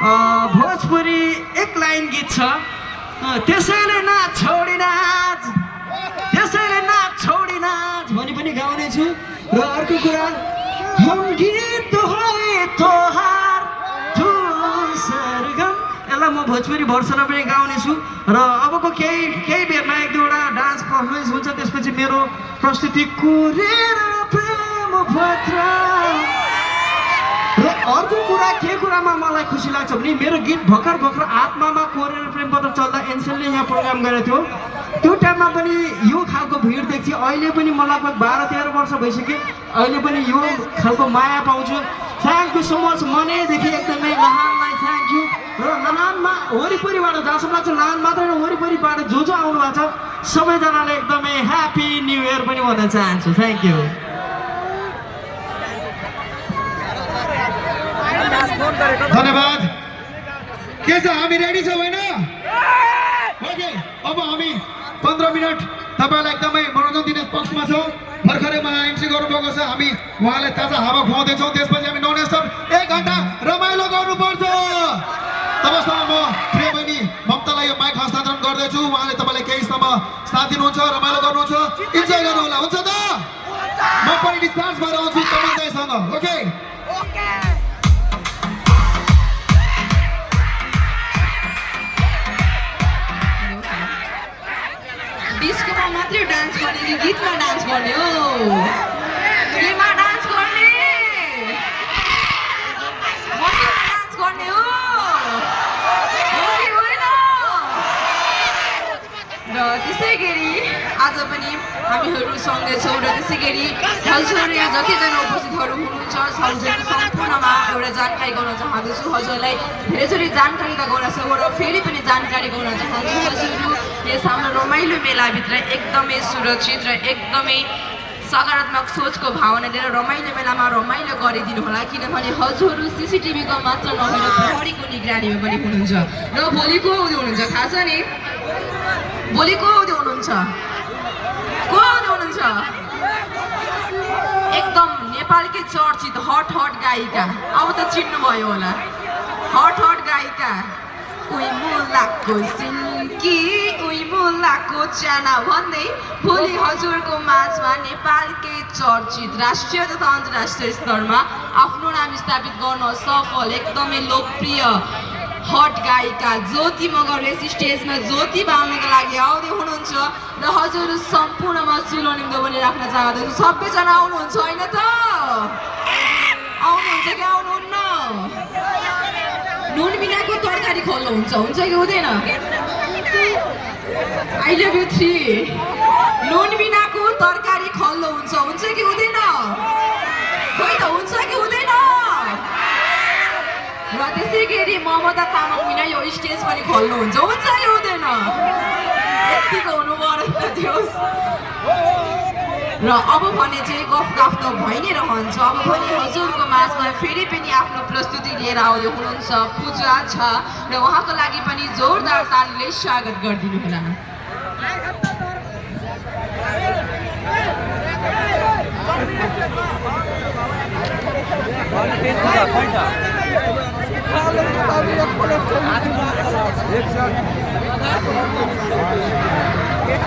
भोजपुरी एक लाइन गीत छ त्यसैले नाच छोडी नाच त्यसैले नाच छोडी नाच भनी पनि गाउने छु र अर्को कुरा हम गीत है तोहार तू सरगम यसलाई म भोजपुरी भर्सनमा पनि गाउने छु र अबको केही बेरमा एक दुईवटा डान्स पर्फर्मेन्स हुन्छ त्यसपछि मेरो प्रस्तुति कोरेर प्रेम पत्र र अर्को कुरा के कुरामा मलाई खुसी लाग्छ भने मेरो गीत भर्खर आत्मामा कोरेर प्रेम पत्र चल्दा एनसेलले यहाँ प्रोग्राम गरेको थियो त्यो टाइममा पनि यो खालको भिड देख्थेँ अहिले पनि मलाई लगभग 12-13 वर्ष भइसक्यो अहिले पनि यो खालको माया पाउँछु थ्याङ्क यू सो मच मनैदेखि एकदमै लहानलाई थ्याङ्क यू र लहानमा वरिपरिबाट जहाँसम्म लाग्छ लहान मात्र वरिपरिबाट जो आउनु भएको छ सबैजनाले एकदमै ह्याप्पी न्यू इयर पनि भन्न चाहन्छु थ्याङ्क यू धन्यवाद के छ हामी रेडी छौँ होइन ओके अब हामी 15 मिनट तपाईँलाई एकदमै मनोरञ्जन दिने पक्षमा छौँ भर्खरै मलाई एन्ट्री गर्नुभएको छ हामी उहाँलाई ताजा हावा खुवाउँदैछौँ त्यसपछि हामी नन स्टप 1 घन्टा रमाइलो गर्नुपर्छ तबसम्म म प्रिय बहिनी ममतालाई यो माइक हस्तान्तरण गर्दैछु उहाँले तपाईँलाई केही समय साथ दिनुहुन्छ रमाइलो गर्नुहुन्छ इन्जोय गर्नु होला हुन्छ त म पनि डिस्चार्ज भएर आउँछु तपाईसँग ओके डिस्कोमा मात्रै डान्स गर्ने कि गीतमा डान्स गर्ने हो केमा डान्स गर्ने मसँग डान्स गर्ने हो कि होइन र त्यसै गरी आज पनि हामीहरू सँगै छौँ र त्यसै गरी हजुर यहाँ जतिजना उपस्थितहरू हुनुहुन्छ हजुर सम्पूर्णमा एउटा जानकारी गर्न चाहँदैछु हजुरलाई धेरैचोटि जानकारी त गराउन सक्छु र फेरि पनि जानकारी गराउन चाहन्छु हजुरहरू यस हाम्रो रमाइलो मेलाभित्र एकदमै सुरक्षित र एकदमै सकारात्मक सोचको भावना लिएर रमाइलो मेलामा रमाइलो गरिदिनु होला किनभने हजुरहरू सिसिटिभीको मात्र नभएर प्रहरीको निगरानीमा पनि हुनुहुन्छ र भोलि को आउँदै हुनुहुन्छ थाहा छ नि भोलि को आउँदै हुनुहुन्छ एकदम नेपालकै चर्चित हट गायिका अब त चिन्नुभयो होला हट गायिका उही मुलाको सिन्की उही मुलाको चाना भन्दै भोलि हजुरको माझमा नेपालकै चर्चित राष्ट्रिय तथा अन्तर्राष्ट्रिय स्तरमा आफ्नो नाम स्थापित गर्न सफल एकदमै लोकप्रिय हट गायिका ज्योति मगर यस स्टेजमा ज्योति बाल्नको लागि आउँदै हुनुहुन्छ र हजुर सम्पूर्णमा चुलो निम्तो पनि राख्न चाहँदैछु सबैजना आउनुहुन्छ होइन त आउनुहुन्छ कि आउनुहुन्न नुन बिनाको तरकारी खल्लो हुन्छ कि हुँदैन आई लभ यु 3 नुन बिनाको तरकारी खल्लो हुन्छ कि हुँदैन खोइ त हुन्छ कि हुँदैन र त्यसै गरी ममता तामाङ बिना यो स्टेज पनि खल्नु हुन्छ कि हुँदैन यतिको हुनु पर्यो र अब भने चाहिँ गफ त भइ नै रहन्छ अब पनि हजुरको माझमा फेरि पनि आफ्नो प्रस्तुति लिएर आउँदै हुनुहुन्छ पूजा छ र उहाँको लागि पनि जोरदार तालीले स्वागत गरिदिनु होला एक